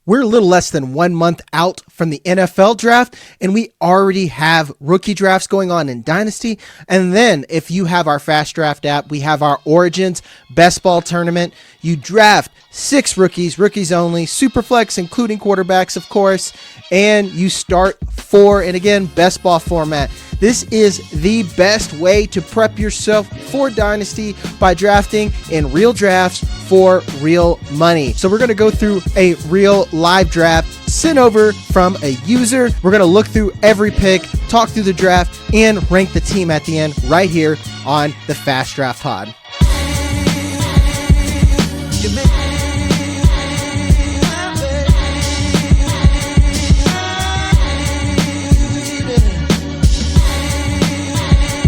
We're a little less than 1 month out from the NFL draft, and we already have rookie drafts going on in Dynasty. And then if you have our Fast Draft app, we have our Origins Best Ball Tournament. You draft 6 rookies only, Superflex, including quarterbacks, of course, and you start 4, and again, Best Ball format. This is the best way to prep yourself for Dynasty by drafting in real drafts for real money. So we're going to go through a real live draft sent over from a user. We're going to look through every pick, talk through the draft, and rank the team at the end right here on the Fast Draft Pod.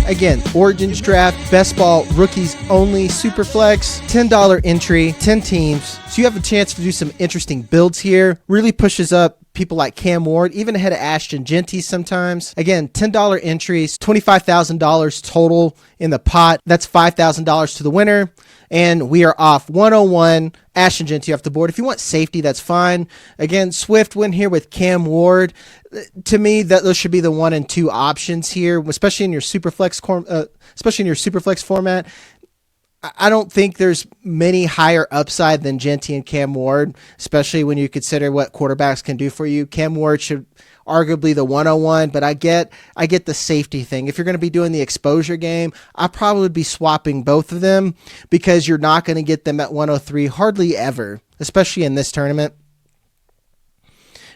Again, Origins Draft, Best Ball, Rookies Only, Superflex, $10 entry, 10 teams. So you have a chance to do some interesting builds here. Really pushes up people like Cam Ward, even ahead of Ashton Genty sometimes. Again, $10 entries, $25,000 total in the pot. That's $5,000 to the winner. And we are off 101. Ashton Genty off the board. If you want safety, that's fine. Again, Swift went here with Cam Ward. To me, those should be the 1 and 2 options here, especially in your Superflex format. I don't think there's many higher upside than Genty and Cam Ward, especially when you consider what quarterbacks can do for you. Cam Ward should arguably the 101, but I get the safety thing. If you're going to be doing the exposure game, I probably would be swapping both of them because you're not going to get them at 103 hardly ever, especially in this tournament.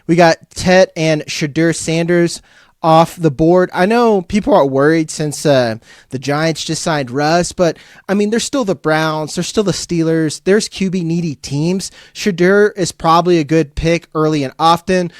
We got Tet and Shedeur Sanders off the board. I know people are worried since the Giants just signed Russ, but I mean, there's still the Browns, there's still the Steelers, there's QB needy teams. Shedeur is probably a good pick early and often.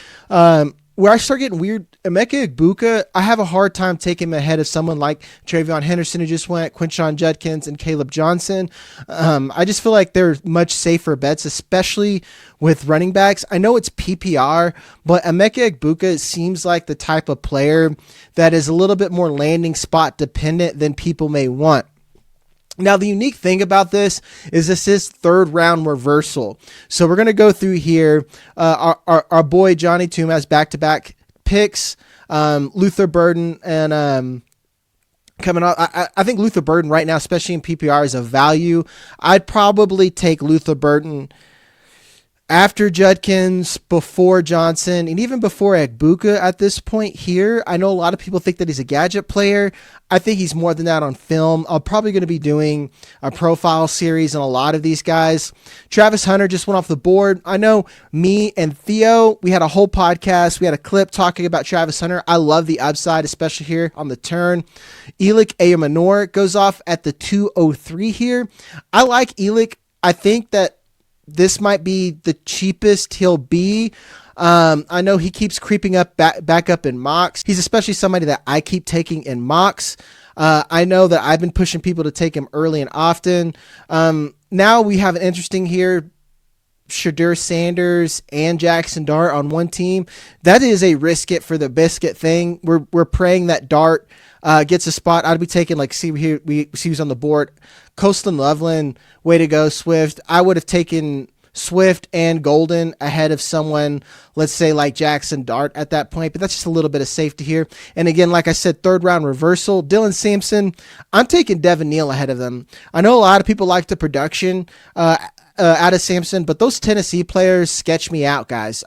Where I start getting weird, Emeka Egbuka, I have a hard time taking him ahead of someone like Travion Henderson who just went, Quinshon Judkins, and Caleb Johnson. I just feel like they're much safer bets, especially with running backs. I know it's PPR, but Emeka Egbuka seems like the type of player that is a little bit more landing spot dependent than people may want. Now, the unique thing about this is third round reversal. So we're going to go through here. Our boy Johnny Toom has back-to-back picks. Luther Burden and coming up. I think Luther Burden right now, especially in PPR, is a value. I'd probably take Luther Burden after Judkins, before Johnson, and even before Egbuka at this point here. I know a lot of people think that he's a gadget player. I think he's more than that on film. I'm probably going to be doing a profile series on a lot of these guys. Travis Hunter just went off the board. I know me and Theo, we had a whole podcast. We had a clip talking about Travis Hunter. I love the upside, especially here on the turn. Elic Ayamanor goes off at the 203 here. I like Elic. I think that this might be the cheapest he'll be. I know he keeps creeping up back up in mocks. He's especially somebody that I keep taking in mocks. I know that I've been pushing people to take him early and often. Now we have an interesting here. Shedeur Sanders and Jaxson Dart on one team. That is a risk it for the biscuit thing. We're praying that Dart gets a spot. I'd be taking, like, see who's on the board. Coastal Loveland, way to go, Swift. I would have taken Swift and Golden ahead of someone, let's say, like Jaxson Dart at that point, but that's just a little bit of safety here. And again, like I said, third round reversal. Dylan Sampson, I'm taking Devin Neal ahead of them. I know a lot of people like the production out of Sampson, but those Tennessee players sketch me out, guys.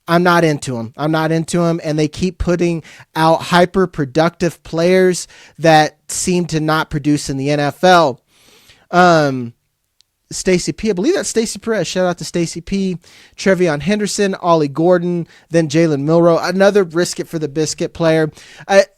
I'm not into them. And they keep putting out hyper productive players that seem to not produce in the NFL. Stacey P. I believe that's Stacey Perez. Shout out to Stacey P. Trevion Henderson, Ollie Gordon, then Jalen Milroe. Another risk it for the biscuit player.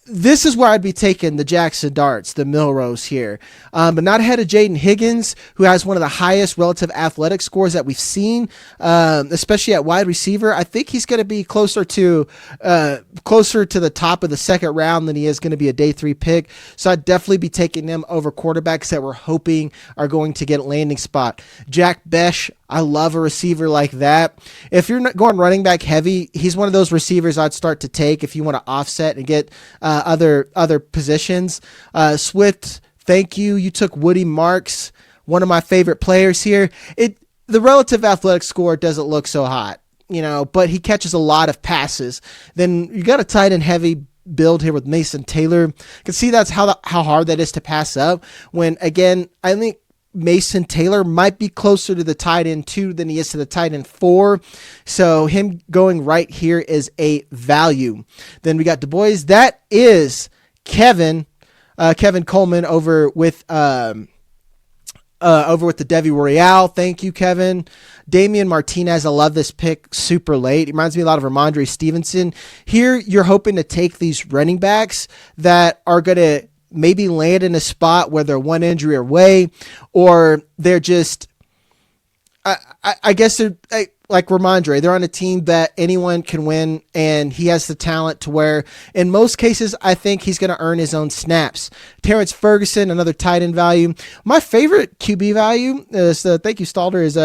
This is where I'd be taking the Jaxson Darts, the Milroes here. But not ahead of Jayden Higgins, who has one of the highest relative athletic scores that we've seen, especially at wide receiver. I think he's going to be closer to the top of the second round than he is going to be a day 3 pick. So I'd definitely be taking them over quarterbacks that we're hoping are going to get landing spot. Jack Besh, I love a receiver like that. If you're not going running back heavy, he's one of those receivers I'd start to take if you want to offset and get other positions. Swift, thank you. You took Woody Marks, one of my favorite players here. the relative athletic score doesn't look so hot, but he catches a lot of passes. Then you got a tight end heavy build here with Mason Taylor. You can see that's how hard that is to pass up. When, again, I think Mason Taylor might be closer to the tight end 2 than he is to the tight end 4. So him going right here is a value. Then we got Du Bois. That is Kevin Coleman over with the Devi Royale. Thank you, Kevin. Damien Martinez, I love this pick, super late. It reminds me a lot of Ramondre Stevenson. Here, you're hoping to take these running backs that are going to maybe land in a spot where they're one injury away, or they're just, I guess they're like Ramondre. They're on a team that anyone can win, and he has the talent to where, in most cases, I think he's going to earn his own snaps. Terrence Ferguson, another tight end value. My favorite QB value is, thank you, Stalder, is,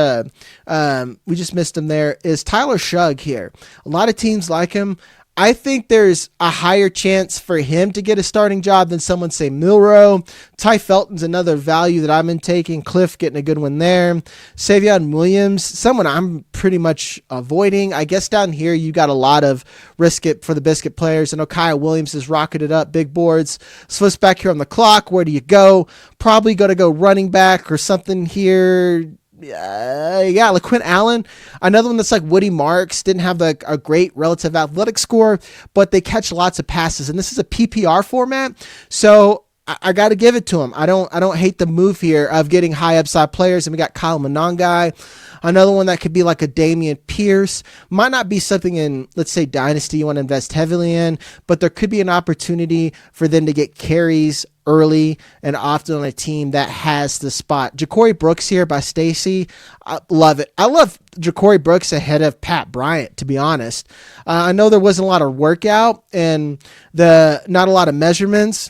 we just missed him there, is Tyler Shough here. A lot of teams like him. I think there's a higher chance for him to get a starting job than someone, say, Milrow. Ty Felton's another value that I've been taking. Cliff getting a good one there. Savion Williams, someone I'm pretty much avoiding. I guess down here you got a lot of risk it for the biscuit players. I know Kyle Williams has rocketed up big boards. Swift's back here on the clock. Where do you go? Probably going to go running back or something here. LeQuint Allen, another one that's like Woody Marks, didn't have a great relative athletic score, but they catch lots of passes, and this is a PPR format, so I got to give it to him. I don't hate the move here of getting high upside players, and we got Kyle Monangai, another one that could be like a Damian Pierce. Might not be something in, let's say, Dynasty you want to invest heavily in, but there could be an opportunity for them to get carries early and often on a team that has the spot. Ja'Cory Brooks here by Stacy. I love it. I love Ja'Cory Brooks ahead of Pat Bryant, to be honest. I know there wasn't a lot of workout and not a lot of measurements.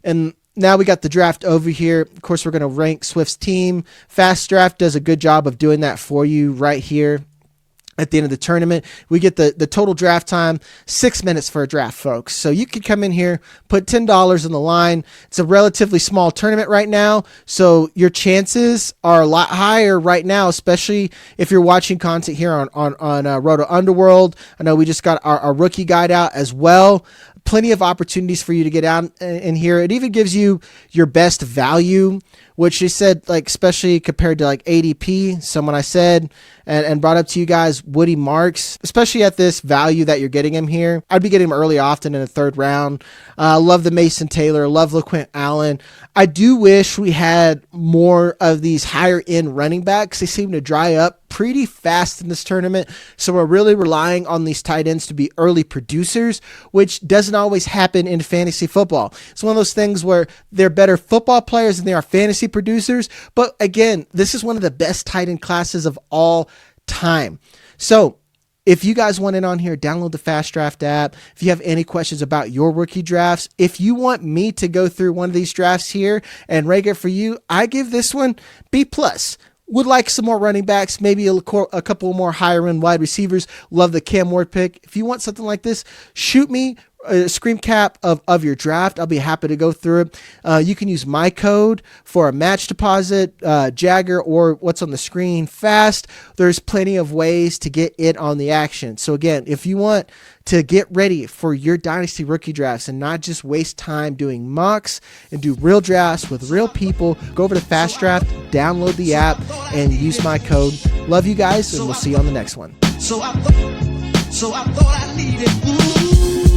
And now we got the draft over here. Of course, we're going to rank Swift's team. Fast Draft does a good job of doing that for you right here. At the end of the tournament, we get the total draft time, 6 minutes for a draft, folks. So you could come in here, put $10 on the line. It's a relatively small tournament right now, so your chances are a lot higher right now, especially if you're watching content here on Roto Underworld. I know we just got our rookie guide out as well. Plenty of opportunities for you to get out in here. It even gives you your best value, which they said, like, especially compared to like ADP, someone I said and brought up to you guys, Woody Marks, especially at this value that you're getting him here. I'd be getting him early often in the third round. Love the Mason Taylor, love LeQuint Allen. I do wish we had more of these higher end running backs. They seem to dry up pretty fast in this tournament. So we're really relying on these tight ends to be early producers, which doesn't always happen in fantasy football. It's one of those things where they're better football players than they are fantasy producers. But again, this is one of the best tight end classes of all time. So if you guys want in on here, download the Fast Draft app. If you have any questions about your rookie drafts, if you want me to go through one of these drafts here and rank it for you, I give this one B+. Would like some more running backs, maybe a couple more higher end wide receivers. Love the Cam Ward pick. If you want something like this, shoot me a screen cap of your draft. I'll be happy to go through it. You can use my code for a match deposit, Jagger, or what's on the screen, Fast. There's plenty of ways to get in on the action. So again, if you want to get ready for your Dynasty rookie drafts and not just waste time doing mocks and do real drafts with real people, go over to Fast Draft, download the app, and use my code. Love you guys, and we'll see you on the next one. So I thought I needed